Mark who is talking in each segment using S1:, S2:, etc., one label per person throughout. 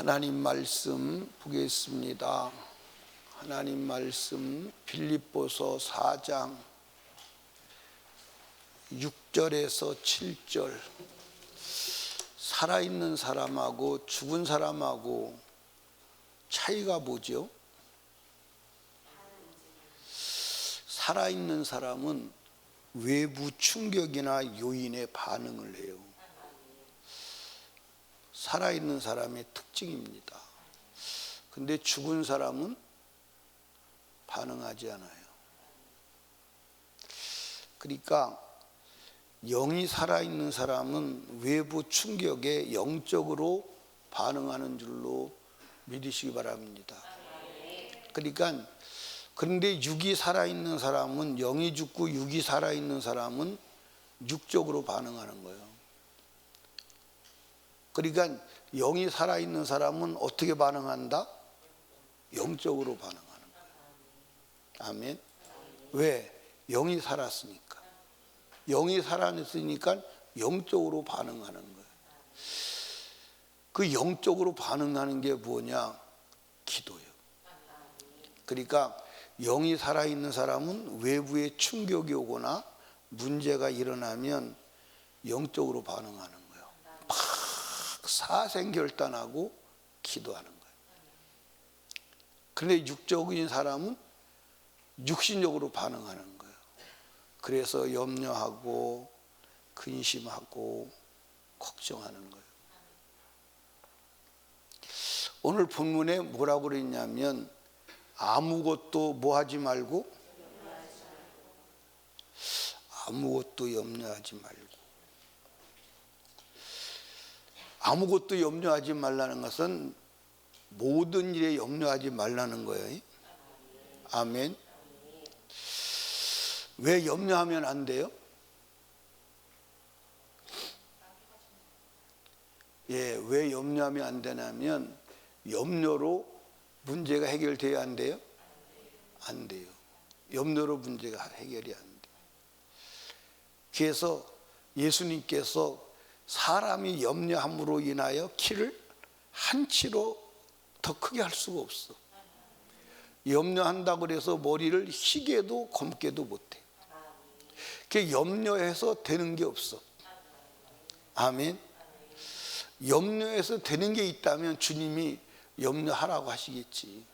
S1: 하나님 말씀 보겠습니다. 하나님 말씀 빌립보서 4장 6절에서 7절. 살아있는 사람하고 죽은 사람하고 차이가 뭐죠? 살아있는 사람은 외부 충격이나 요인에 반응을 해요. 살아있는 사람의 특징입니다. 근데 죽은 사람은 반응하지 않아요. 그러니까 영이 살아있는 사람은 외부 충격에 영적으로 반응하는 줄로 믿으시기 바랍니다. 그러니까 그런데 육이 살아있는 사람은, 영이 죽고 육이 살아있는 사람은 육적으로 반응하는 거예요. 그러니까 영이 살아있는 사람은 어떻게 반응한다? 영적으로 반응하는 거예요. 아멘. 왜? 영이 살았으니까. 영이 살아있으니까 영적으로 반응하는 거예요. 그 영적으로 반응하는 게 뭐냐? 기도예요. 그러니까 영이 살아있는 사람은 외부에 충격이 오거나 문제가 일어나면 영적으로 반응하는 거예요. 막 사생결단하고 기도하는 거예요. 그런데 육적인 사람은 육신적으로 반응하는 거예요. 그래서 염려하고 근심하고 걱정하는 거예요. 오늘 본문에 뭐라고 그랬냐면 아무것도 뭐 하지 말고, 아무것도 염려하지 말고. 아무것도 염려하지 말라는 것은 모든 일에 염려하지 말라는 거예요. 아멘. 왜 염려하면 안 돼요? 왜 염려하면 안 되냐면 염려로 문제가 해결돼야 안 돼요? 안 돼요. 염려로 문제가 해결이 안 돼요. 그래서 예수님께서 사람이 염려함으로 인하여 키를 한 치로 더 크게 할 수가 없어. 염려한다고 해서 머리를 희게도 검게도 못해. 그 염려해서 되는 게 없어. 아멘. 염려해서 되는 게 있다면 주님이 염려하라고 하시겠지.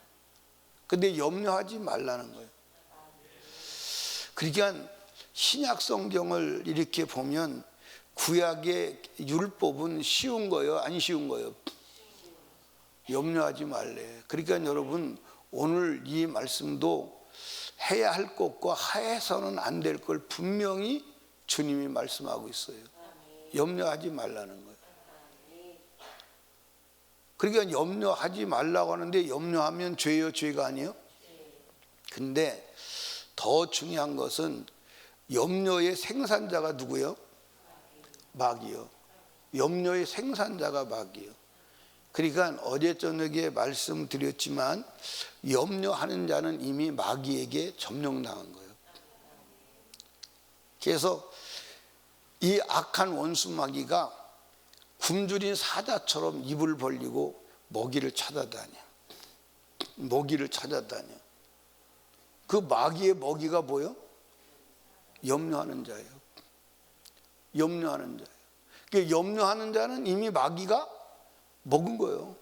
S1: 근데 염려하지 말라는 거예요. 그러니까 신약 성경을 이렇게 보면 구약의 율법은 쉬운 거예요? 안 쉬운 거예요? 염려하지 말래. 그러니까 여러분 오늘 이 말씀도 해야 할 것과 해서는 안 될 걸 분명히 주님이 말씀하고 있어요. 염려하지 말라는 거예요. 그러니까 염려하지 말라고 하는데 염려하면 죄요, 죄가 아니에요? 근데 더 중요한 것은 염려의 생산자가 누구예요? 마귀요. 염려의 생산자가 마귀요. 그러니까 어제 저녁에 말씀드렸지만 염려하는 자는 이미 마귀에게 점령당한 거예요. 그래서 이 악한 원수 마귀가 굶주린 사자처럼 입을 벌리고 먹이를 찾아다녀. 먹이를 찾아다녀. 그 마귀의 먹이가 뭐예요? 염려하는 자예요. 염려하는 자예요. 그러니까 염려하는 자는 이미 마귀가 먹은 거예요.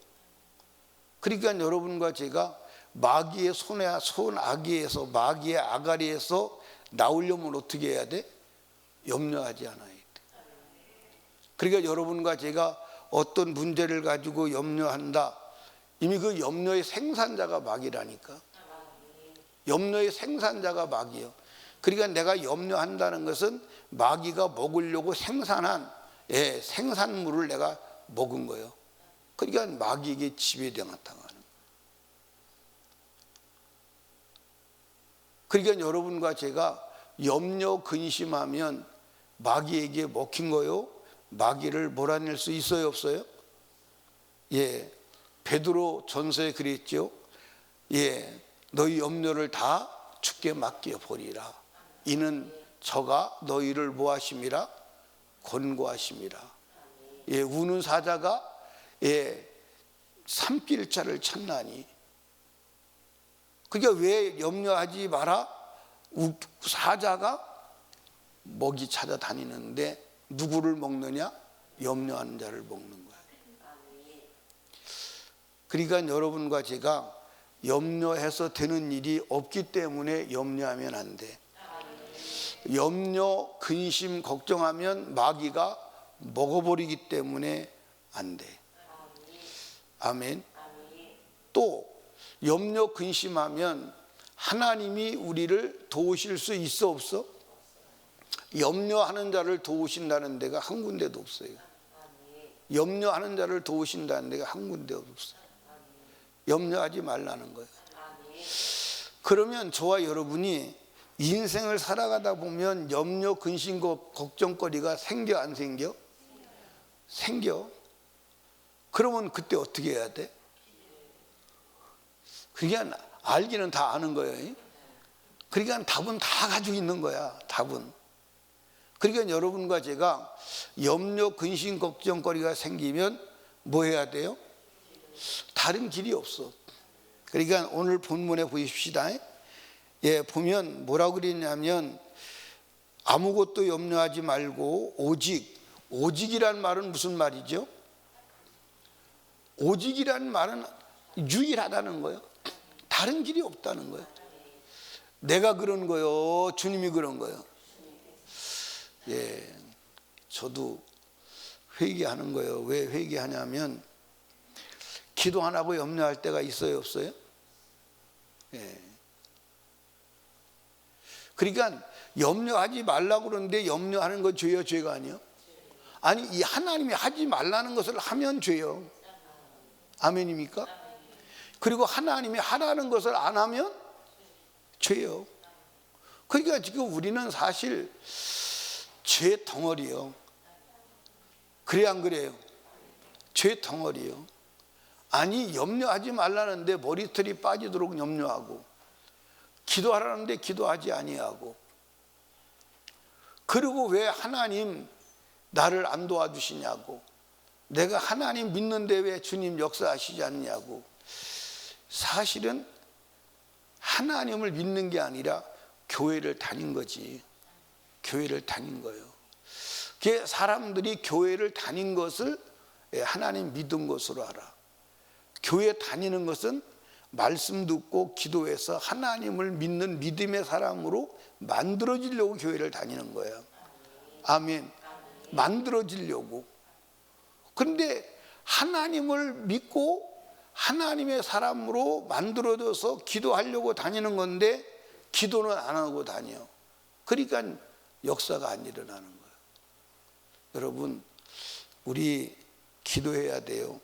S1: 그러니까 여러분과 제가 마귀의 손아귀에서, 마귀의 아가리에서 나오려면 어떻게 해야 돼? 염려하지 않아야 돼. 그러니까 여러분과 제가 어떤 문제를 가지고 염려한다. 이미 그 염려의 생산자가 마귀라니까. 염려의 생산자가 마귀예요. 그러니까 내가 염려한다는 것은 마귀가 먹으려고 생산한 생산물을 내가 먹은 거예요. 그러니까 마귀에게 지배당하는 거예요. 그러니까 여러분과 제가 염려 근심하면 마귀에게 먹힌 거요. 마귀를 몰아낼 수 있어요, 없어요? 베드로 전서에 그랬죠. 너희 염려를 다 주께 맡겨 버리라. 이는 저가 너희를 뭐하심이라? 권고하심이라. 우는 사자가 산길자를 찾나니. 그러니까 왜 염려하지 마라? 사자가 먹이 찾아다니는데 누구를 먹느냐? 염려하는 자를 먹는 거예요. 그러니까 여러분과 제가 염려해서 되는 일이 없기 때문에 염려하면 안 돼. 염려, 근심, 걱정하면 마귀가 먹어버리기 때문에 안 돼. 아멘. 또 염려, 근심하면 하나님이 우리를 도우실 수 있어 없어? 염려하는 자를 도우신다는 데가 한 군데도 없어요. 염려하는 자를 도우신다는 데가 한 군데도 없어요. 염려하지 말라는 거예요. 그러면 저와 여러분이 인생을 살아가다 보면 염려, 근심, 걱정거리가 생겨 안 생겨? 생겨. 그러면 그때 어떻게 해야 돼? 그러니까 알기는 다 아는 거예요. 그러니까 답은 다 가지고 있는 거야. 답은. 그러니까 여러분과 제가 염려, 근심, 걱정거리가 생기면 뭐 해야 돼요? 다른 길이 없어. 그러니까 오늘 본문에 보십시다. 예, 보면 뭐라고 그랬냐면 아무것도 염려하지 말고 오직이란 말은 무슨 말이죠? 오직이란 말은 유일하다는 거예요. 다른 길이 없다는 거예요. 내가 그런 거요, 주님이 그런 거예요. 예, 저도 회개하는 거예요. 왜 회개하냐면 기도 안 하고 염려할 때가 있어요, 없어요? 예. 그러니까 염려하지 말라고 그러는데 염려하는 건 죄요, 죄가 아니요? 아니, 이 하나님이 하지 말라는 것을 하면 죄요. 아멘입니까? 그리고 하나님이 하라는 것을 안 하면 죄요. 그러니까 지금 우리는 사실 죄 덩어리요. 그래 안 그래요? 죄 덩어리요. 아니, 염려하지 말라는데 머리털이 빠지도록 염려하고, 기도하라는데 기도하지 아니하고, 그리고 왜 하나님 나를 안 도와주시냐고, 내가 하나님 믿는데 왜 주님 역사하시지 않냐고. 사실은 하나님을 믿는 게 아니라 교회를 다닌 거지. 교회를 다닌 거예요. 사람들이 교회를 다닌 것을 하나님 믿은 것으로 알아. 교회 다니는 것은 말씀 듣고 기도해서 하나님을 믿는 믿음의 사람으로 만들어지려고 교회를 다니는 거예요. 아멘. 만들어지려고. 그런데 하나님을 믿고 하나님의 사람으로 만들어져서 기도하려고 다니는 건데 기도는 안 하고 다녀. 그러니까 역사가 안 일어나는 거예요. 여러분, 우리 기도해야 돼요.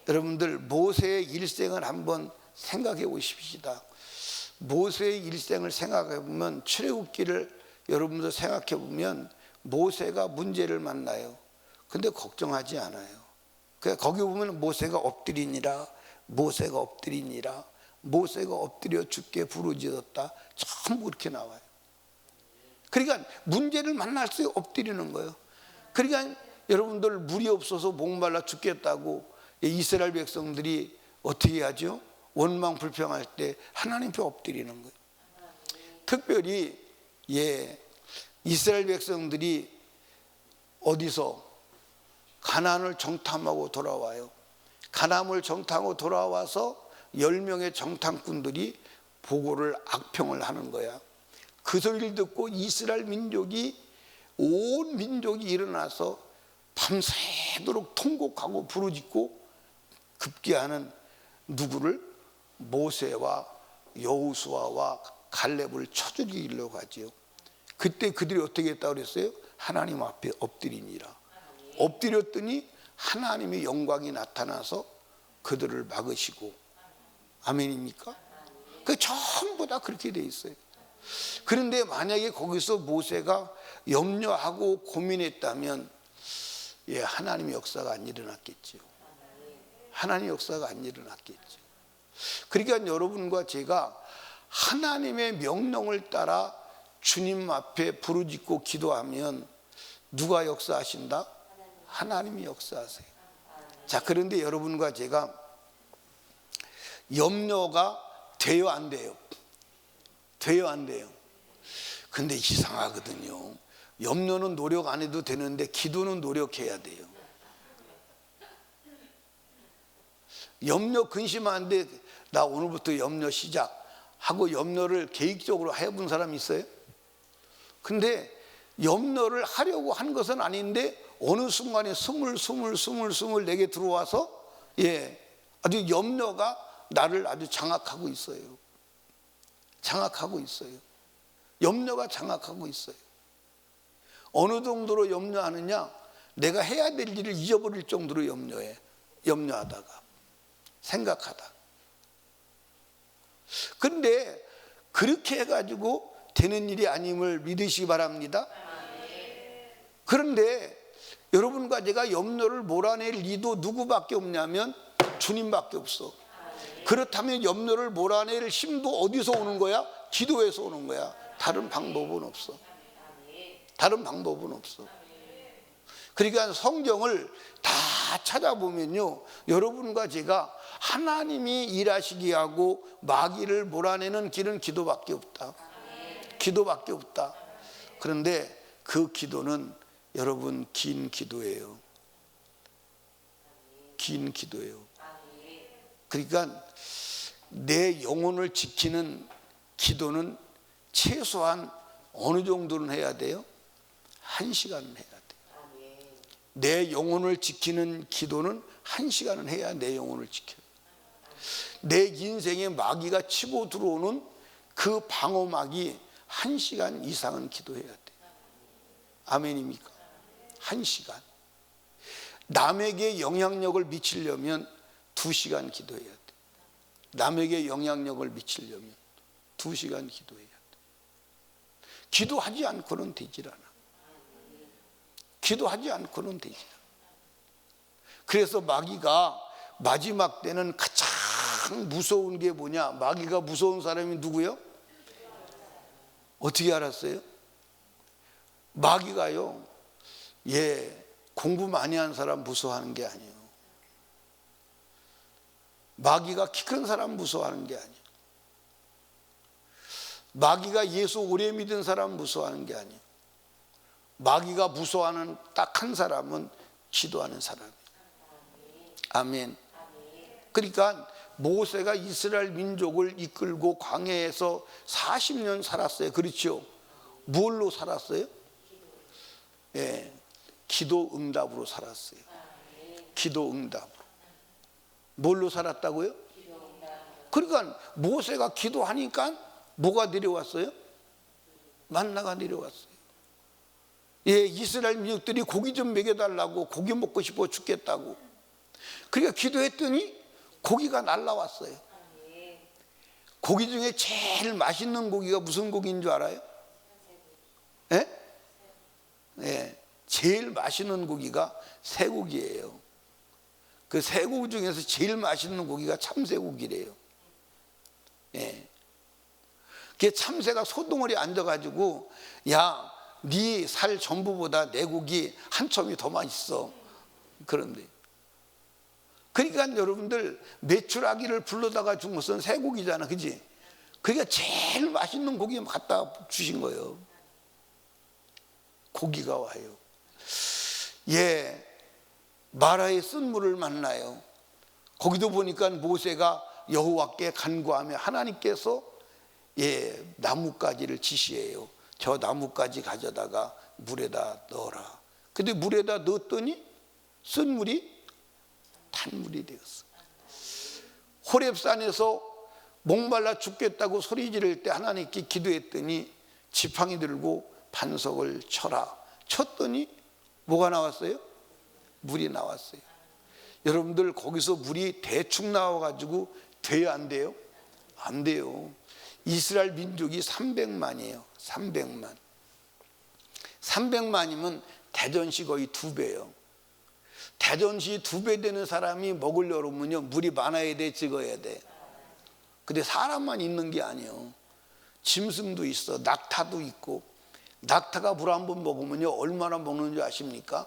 S1: 여러분들 모세의 일생을 한번 생각해 보십시다. 모세의 일생을 생각해 보면, 출애굽기를 여러분들 생각해 보면 모세가 문제를 만나요. 근데 걱정하지 않아요. 거기 보면 모세가 엎드리니라, 모세가 엎드리니라, 모세가 엎드려 주께 부르짖었다, 전부 그렇게 나와요. 그러니까 문제를 만날수록 엎드리는 거예요. 그러니까 여러분들 물이 없어서 목말라 죽겠다고 이스라엘 백성들이 어떻게 하죠? 원망 불평할 때 하나님 앞에 엎드리는 거예요. 특별히 이스라엘 백성들이 어디서 가나안을 정탐하고 돌아와요. 가나안을 정탐하고 돌아와서 10명의 정탐꾼들이 보고를 악평을 하는 거야. 그 소리를 듣고 이스라엘 민족이, 온 민족이 일어나서 밤새도록 통곡하고 부르짖고 급기야는 누구를? 모세와 여호수아와 갈렙을 쳐 죽이려고 하지요. 그때 그들이 어떻게 했다고 그랬어요? 하나님 앞에 엎드리니라. 엎드렸더니 하나님의 영광이 나타나서 그들을 막으시고. 아멘입니까? 그 전부 다 그렇게 돼 있어요. 그런데 만약에 거기서 모세가 염려하고 고민했다면 하나님의 역사가 안 일어났겠죠. 하나님의 역사가 안 일어났겠죠. 그러니까 여러분과 제가 하나님의 명령을 따라 주님 앞에 부르짖고 기도하면 누가 역사하신다? 하나님이 역사하세요. 자, 그런데 여러분과 제가 염려가 돼요, 안 돼요? 돼요, 안 돼요? 근데 이상하거든요. 염려는 노력 안 해도 되는데 기도는 노력해야 돼요. 염려 근심하는데 나 오늘부터 염려 시작하고 염려를 계획적으로 해본 사람 있어요? 근데 염려를 하려고 한 것은 아닌데 어느 순간에 스물 내게 들어와서 아주 염려가 나를 아주 장악하고 있어요. 장악하고 있어요. 염려가 장악하고 있어요. 어느 정도로 염려하느냐? 내가 해야 될 일을 잊어버릴 정도로 염려하다가 생각하다. 그런데 그렇게 해가지고 되는 일이 아님을 믿으시기 바랍니다. 그런데 여러분과 제가 염려를 몰아낼 리도 누구밖에 없냐면 주님밖에 없어. 그렇다면 염려를 몰아낼 힘도 어디서 오는 거야? 기도에서 오는 거야. 다른 방법은 없어. 다른 방법은 없어. 그러니까 성경을 다 찾아보면요, 여러분과 제가 하나님이 일하시게 하고 마귀를 몰아내는 길은 기도밖에 없다. 기도밖에 없다. 그런데 그 기도는 여러분 긴 기도예요. 긴 기도예요. 그러니까 내 영혼을 지키는 기도는 최소한 어느 정도는 해야 돼요? 1시간은 해야 돼요. 내 영혼을 지키는 기도는 1시간은 해야 내 영혼을 지켜요. 내 인생에 마귀가 치고 들어오는 그 방어막이 1시간 이상은 기도해야 돼요. 아멘입니까? 1시간. 남에게 영향력을 미치려면 2시간 기도해야 돼요. 남에게 영향력을 미치려면 2시간 기도해야 돼요. 기도하지 않고는 되질 않아. 기도하지 않고는 되질 않아. 그래서 마귀가 마지막 때는 가장 무서운 게 뭐냐? 마귀가 무서운 사람이 누구요? 어떻게 알았어요? 마귀가요, 공부 많이 한 사람 무서워하는 게 아니에요. 마귀가 키 큰 사람 무서워하는 게 아니에요. 마귀가 예수 오래 믿은 사람 무서워하는 게 아니에요. 마귀가 무서워하는 딱 한 사람은 기도하는 사람이에요. 아멘. 그러니까 모세가 이스라엘 민족을 이끌고 광야에서 40년 살았어요. 그렇죠? 뭘로 살았어요? 기도 응답으로 살았어요. 기도 응답으로. 뭘로 살았다고요? 그러니까 모세가 기도하니까 뭐가 내려왔어요? 만나가 내려왔어요. 이스라엘 민족들이 고기 좀 먹여달라고, 고기 먹고 싶어 죽겠다고. 그러니까 기도했더니 고기가 날라왔어요. 고기 중에 제일 맛있는 고기가 무슨 고기인 줄 알아요? 제일 맛있는 고기가 쇠고기예요. 그 쇠고기 중에서 제일 맛있는 고기가 참새고기래요. 그 참새가 소덩어리에 앉아가지고, 야, 네 살 전부보다 내 고기 한 첨이 더 맛있어. 그런데 그러니까 여러분들 메추라기를 불러다가 준 것은 쇠고기잖아, 그지? 그러니까 제일 맛있는 고기 갖다 주신 거예요. 고기가 와요. 마라의 쓴물을 만나요. 거기도 보니까 모세가 여호와께 간구하며 하나님께서 나뭇가지를 지시해요. 저 나뭇가지 가져다가 물에다 넣어라. 근데 물에다 넣었더니 쓴물이 단물이 되었어. 호렙산에서 목말라 죽겠다고 소리 지를 때 하나님께 기도했더니 지팡이 들고 반석을 쳐라. 쳤더니 뭐가 나왔어요? 물이 나왔어요. 여러분들 거기서 물이 대충 나와가지고 돼요, 안 돼요? 안 돼요. 이스라엘 민족이 300만이에요. 300만. 300만이면 대전시 거의 2배예요. 대전시 2배 되는 사람이 먹으려면요, 물이 많아야 돼, 적어야 돼? 근데 사람만 있는 게 아니에요. 짐승도 있어, 낙타도 있고. 낙타가 물 한 번 먹으면요 얼마나 먹는 줄 아십니까?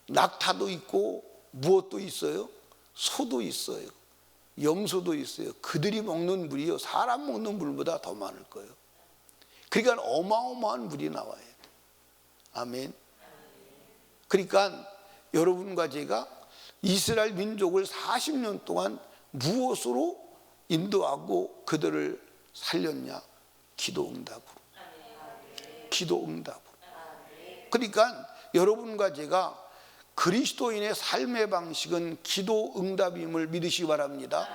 S1: 낙타도 있고 무엇도 있어요? 소도 있어요. 염소도 있어요. 그들이 먹는 물이요, 사람 먹는 물보다 더 많을 거예요. 그러니까 어마어마한 물이 나와요. 아멘. 그러니까 여러분과 제가 이스라엘 민족을 40년 동안 무엇으로 인도하고 그들을 살렸냐? 기도 응답으로. 기도 응답으로. 그러니까 여러분과 제가 그리스도인의 삶의 방식은 기도 응답임을 믿으시기 바랍니다.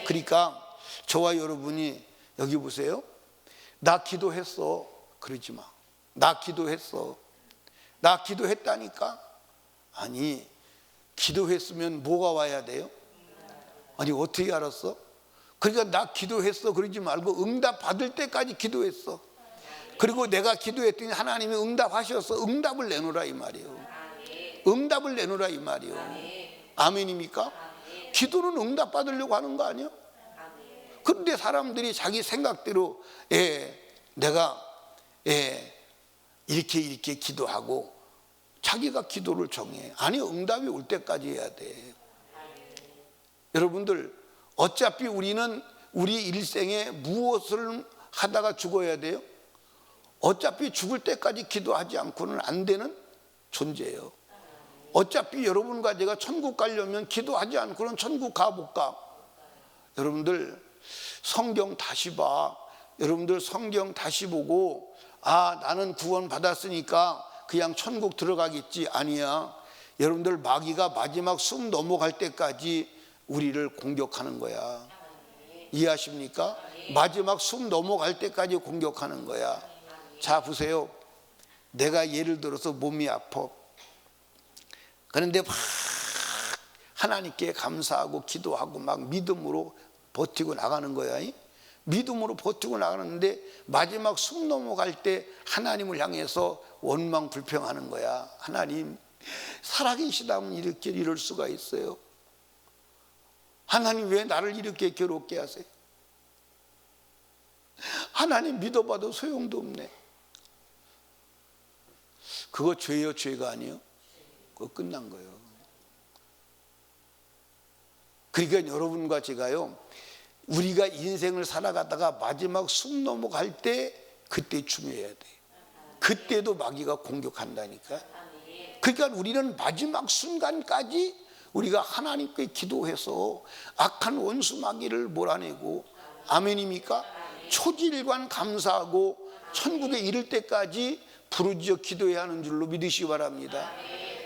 S1: 그러니까 저와 여러분이 여기 보세요. 나 기도했어. 그러지 마. 나 기도했어. 나 기도했다니까. 아니, 기도했으면 뭐가 와야 돼요? 아니, 어떻게 알았어? 그러니까 나 기도했어 그러지 말고 응답 받을 때까지 기도했어. 그리고 내가 기도했더니 하나님이 응답하셔서 응답을 내놓으라 이 말이에요. 응답을 내놓으라 이 말이에요. 아멘입니까? 기도는 응답 받으려고 하는 거 아니에요? 그런데 사람들이 자기 생각대로 내가 이렇게 기도하고 자기가 기도를 정해. 아니, 응답이 올 때까지 해야 돼. 여러분들, 어차피 우리는 우리 일생에 무엇을 하다가 죽어야 돼요? 어차피 죽을 때까지 기도하지 않고는 안 되는 존재예요. 어차피 여러분과 제가 천국 가려면 기도하지 않고는 천국 못 가. 여러분들 성경 다시 봐. 여러분들 성경 다시 보고 나는 구원 받았으니까 그냥 천국 들어가겠지. 아니야. 여러분들 마귀가 마지막 숨 넘어갈 때까지 우리를 공격하는 거야. 이해하십니까? 마지막 숨 넘어갈 때까지 공격하는 거야. 자, 보세요. 내가 예를 들어서 몸이 아파. 그런데 막 하나님께 감사하고 기도하고 막 믿음으로 버티고 나가는 거야. 믿음으로 버티고 나가는데 마지막 숨 넘어갈 때 하나님을 향해서 원망 불평하는 거야. 하나님, 살아계시다면 이렇게 이럴 수가 있어요. 하나님, 왜 나를 이렇게 괴롭게 하세요? 하나님 믿어봐도 소용도 없네. 그거 죄요, 죄가 아니에요? 그거 끝난 거예요. 그러니까 여러분과 제가요, 우리가 인생을 살아가다가 마지막 숨 넘어갈 때 그때 중요해야 돼. 그때도 마귀가 공격한다니까. 그러니까 우리는 마지막 순간까지 우리가 하나님께 기도해서 악한 원수 마귀를 몰아내고, 아멘입니까? 초지일관 감사하고 천국에 이를 때까지 부르짖어 기도해야 하는 줄로 믿으시기 바랍니다.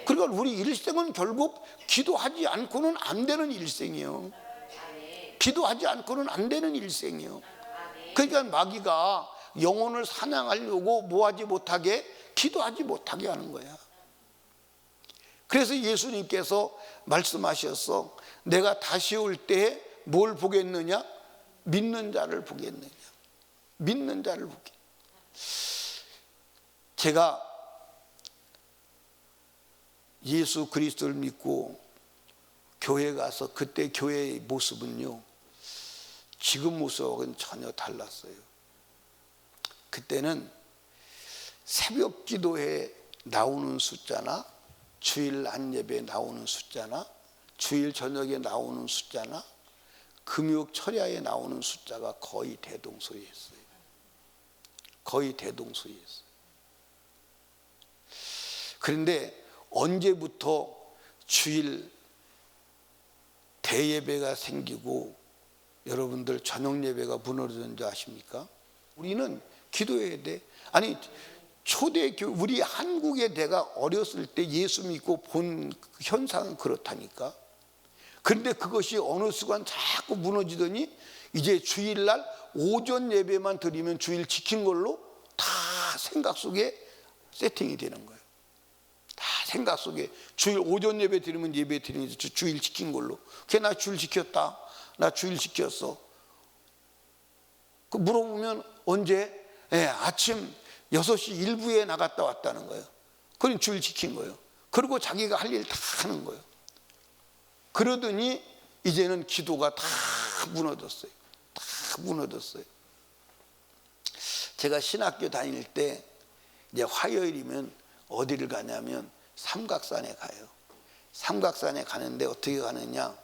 S1: 그러니까 우리 일생은 결국 기도하지 않고는 안 되는 일생이에요. 기도하지 않고는 안 되는 일생이에요. 그러니까 마귀가 영혼을 사냥하려고 뭐하지 못하게, 기도하지 못하게 하는 거야. 그래서 예수님께서 말씀하셨어. 내가 다시 올 때 뭘 보겠느냐? 믿는 자를 보겠느냐? 믿는 자를 보겠느냐? 제가 예수 그리스도를 믿고 교회 가서 그때 교회의 모습은요, 지금 모습하고는 전혀 달랐어요. 그때는 새벽 기도에 나오는 숫자나 주일 안예배에 나오는 숫자나 주일 저녁에 나오는 숫자나 금요 철야에 나오는 숫자가 거의 대동소이했어요. 거의 대동소이했어요. 그런데 언제부터 주일 대예배가 생기고 여러분들 저녁 예배가 무너졌는지 아십니까? 우리는 기도해야 돼. 아니, 초대교회, 우리 한국의 내가 어렸을 때 예수 믿고 본 현상은 그렇다니까. 그런데 그것이 어느 순간 자꾸 무너지더니 이제 주일날 오전 예배만 드리면 주일 지킨 걸로 다 생각 속에 세팅이 되는 거예요. 다 생각 속에 주일 오전 예배 드리면 예배 드리는 주일 지킨 걸로. 걔 나 주일 지켰다. 나 주일 지켰어. 그 물어보면 언제? 아침 6시 1부에 나갔다 왔다는 거예요. 그건 주일 지킨 거예요. 그리고 자기가 할 일 다 하는 거예요. 그러더니 이제는 기도가 다 무너졌어요. 다 무너졌어요. 제가 신학교 다닐 때 이제 화요일이면 어디를 가냐면 삼각산에 가요. 삼각산에 가는데 어떻게 가느냐?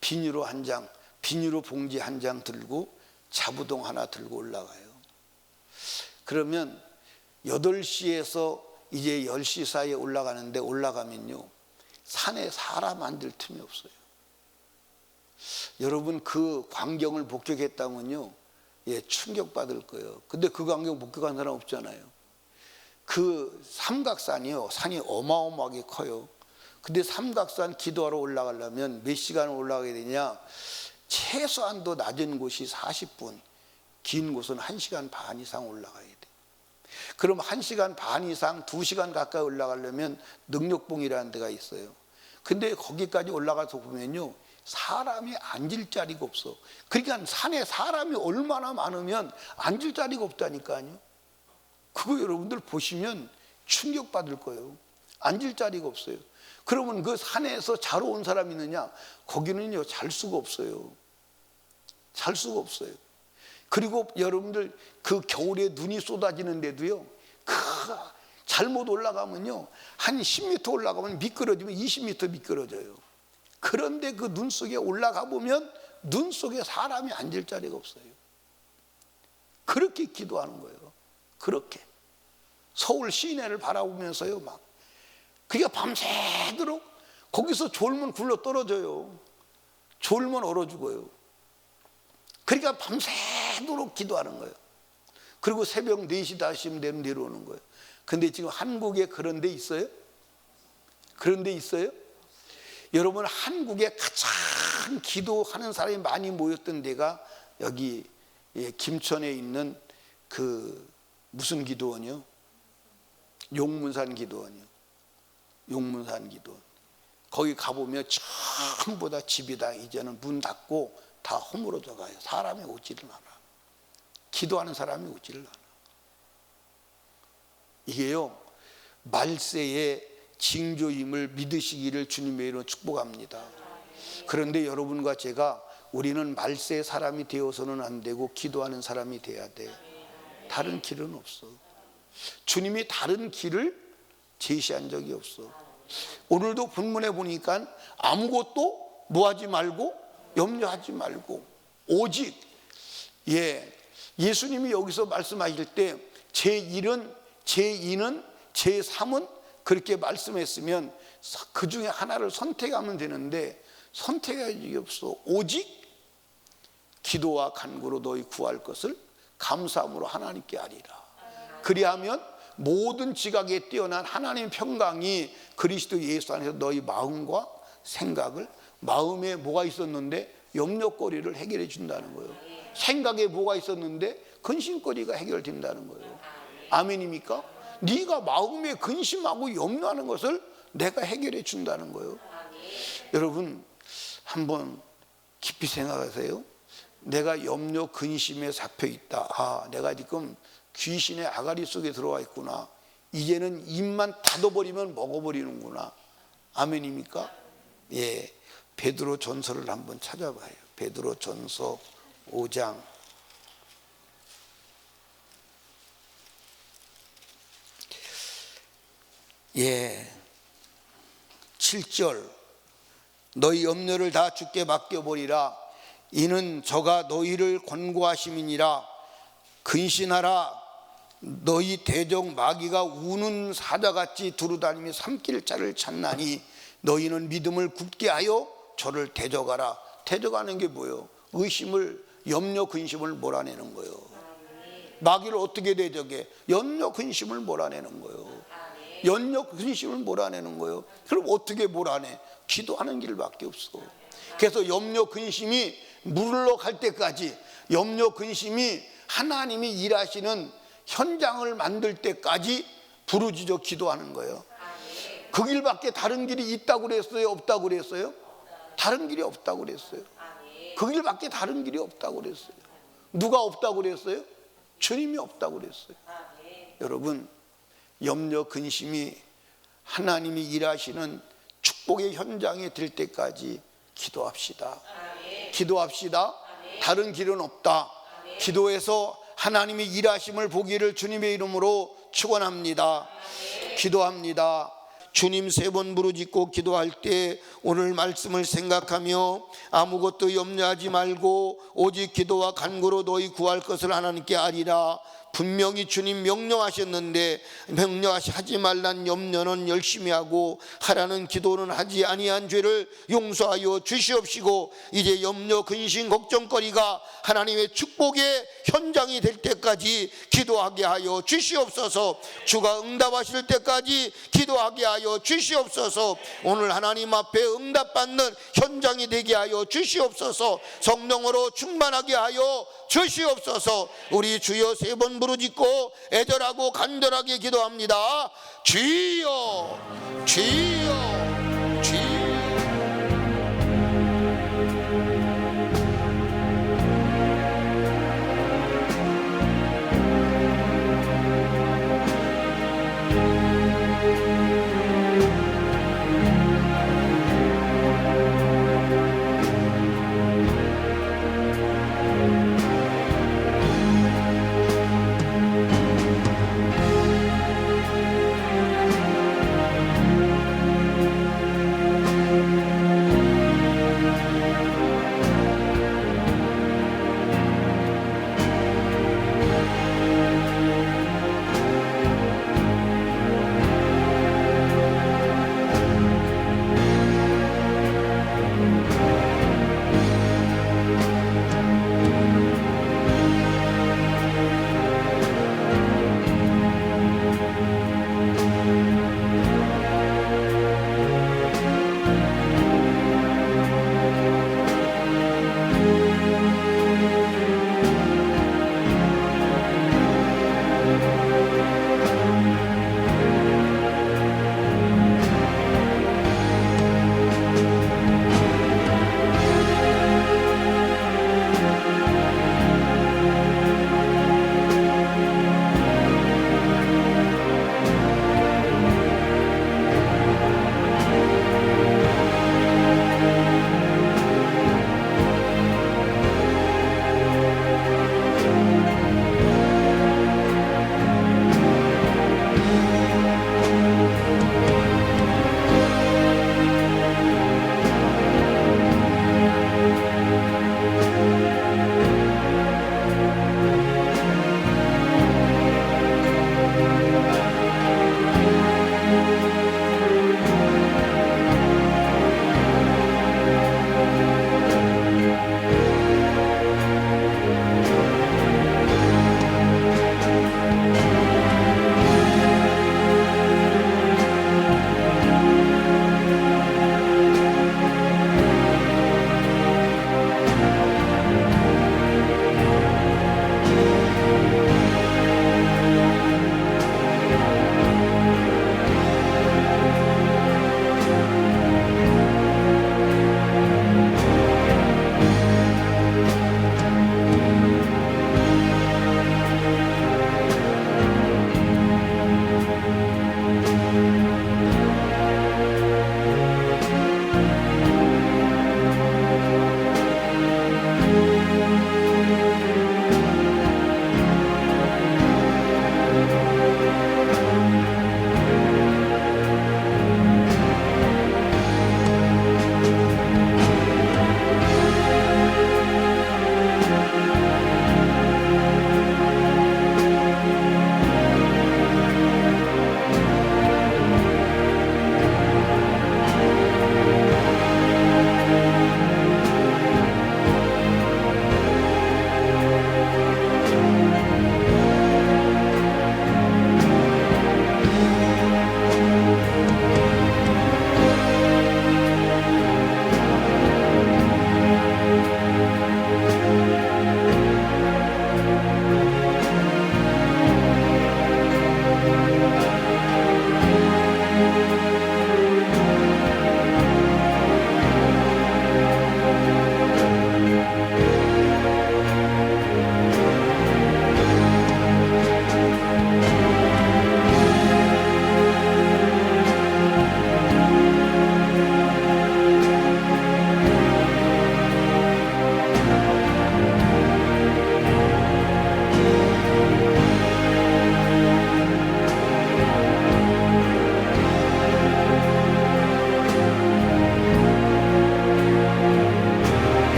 S1: 비닐로 한 장, 비닐로 봉지 한 장 들고 자부동 하나 들고 올라가요. 그러면 8시에서 이제 10시 사이에 올라가는데, 올라가면요 산에 사람 앉을 틈이 없어요. 여러분 그 광경을 목격했다면요, 충격받을 거예요. 근데 그 광경 목격한 사람 없잖아요. 그 삼각산이요, 산이 어마어마하게 커요. 근데 삼각산 기도하러 올라가려면 몇 시간을 올라가야 되냐? 최소한도 낮은 곳이 40분, 긴 곳은 1시간 반 이상 올라가야 돼. 그럼 1시간 반 이상, 2시간 가까이 올라가려면 능력봉이라는 데가 있어요. 근데 거기까지 올라가서 보면요, 사람이 앉을 자리가 없어. 그러니까 산에 사람이 얼마나 많으면 앉을 자리가 없다니까요. 그거 여러분들 보시면 충격받을 거예요. 앉을 자리가 없어요. 그러면 그 산에서 자러 온 사람이 있느냐? 거기는요 잘 수가 없어요. 잘 수가 없어요. 그리고 여러분들 그 겨울에 눈이 쏟아지는데도요, 잘못 올라가면요 한 10m 올라가면 미끄러지면 20m 미끄러져요. 그런데 그 눈 속에 올라가 보면 눈 속에 사람이 앉을 자리가 없어요. 그렇게 기도하는 거예요. 그렇게 서울 시내를 바라보면서요, 막 그게 밤새도록 거기서 졸면 굴러 떨어져요. 졸면 얼어 죽어요. 그러니까 밤새도록 기도하는 거예요. 그리고 새벽 4시, 5시면 내려오는 거예요. 근데 지금 한국에 그런 데 있어요? 그런 데 있어요? 여러분, 한국에 가장 기도하는 사람이 많이 모였던 데가 여기 김천에 있는 그 무슨 기도원이요? 용문산 기도원이요. 용문산 기도원. 거기 가보면 전부 다 집이 다 이제는 문 닫고 다 허물어져 가요. 사람이 오지를 않아. 기도하는 사람이 오지를 않아. 이게요, 말세의 징조임을 믿으시기를 주님의 이름으로 축복합니다. 그런데 여러분과 제가, 우리는 말세의 사람이 되어서는 안 되고 기도하는 사람이 돼야 돼. 다른 길은 없어. 주님이 다른 길을 제시한 적이 없어. 오늘도 본문에 보니까 아무것도 뭐하지 말고 염려하지 말고 오직, 예수님이 여기서 말씀하실 때 제1은, 제2는, 제3은 그렇게 말씀했으면 그 중에 하나를 선택하면 되는데 선택할 적이 없어. 오직 기도와 간구로 너희 구할 것을 감사함으로 하나님께 아리라. 그리하면 모든 지각에 뛰어난 하나님의 평강이 그리스도 예수 안에서 너희 마음과 생각을, 마음에 뭐가 있었는데 염려거리를 해결해 준다는 거예요. 생각에 뭐가 있었는데 근심거리가 해결된다는 거예요. 아멘입니까? 네가 마음에 근심하고 염려하는 것을 내가 해결해 준다는 거예요. 여러분, 한번 깊이 생각하세요. 내가 염려 근심에 잡혀 있다. 내가 지금 귀신의 아가리 속에 들어와 있구나. 이제는 입만 닫아버리면 먹어버리는구나. 아멘입니까? 베드로 전서를 한번 찾아봐요. 베드로 전서 5장 7절. 너희 염려를 다 주께 맡겨버리라. 이는 저가 너희를 권고하심이니라. 근신하라. 너희 대적 마귀가 우는 사자같이 두루다니며 삼킬 자를 찾나니 너희는 믿음을 굳게 하여 저를 대적하라. 대적하는 게 뭐예요? 의심을, 염려 근심을 몰아내는 거예요. 마귀를 어떻게 대적해? 염려 근심을 몰아내는 거예요. 염려 근심을 몰아내는 거예요. 그럼 어떻게 몰아내? 기도하는 길밖에 없어. 그래서 염려 근심이 물러갈 때까지, 염려 근심이 하나님이 일하시는 현장을 만들 때까지 부르짖어 기도하는 거예요. 그 길밖에 다른 길이 있다고 그랬어요? 없다고 그랬어요? 다른 길이 없다고 그랬어요. 그 길밖에 다른 길이 없다고 그랬어요. 누가 없다고 그랬어요? 주님이 없다고 그랬어요. 여러분, 염려 근심이 하나님이 일하시는 축복의 현장에 들 때까지 기도합시다. 기도합시다. 다른 길은 없다. 기도해서 하나님이 일하심을 보기를 주님의 이름으로 축원합니다. 기도합니다. 주님 3번 부르짖고 기도할 때 오늘 말씀을 생각하며 아무것도 염려하지 말고 오직 기도와 간구로 너희 구할 것을 하나님께 아리라. 분명히 주님 명령하셨는데 명령하지 말란 염려는 열심히 하고 하라는 기도는 하지 아니한 죄를 용서하여 주시옵시고, 이제 염려 근심 걱정거리가 하나님의 축복의 현장이 될 때까지 기도하게 하여 주시옵소서. 주가 응답하실 때까지 기도하게 하여 주시옵소서. 오늘 하나님 앞에 응답받는 현장이 되게 하여 주시옵소서. 성령으로 충만하게 하여 주시옵소서. 우리 주여 3번 부르짖고 애절하고 간절하게 기도합니다. 주여, 주여, 주여.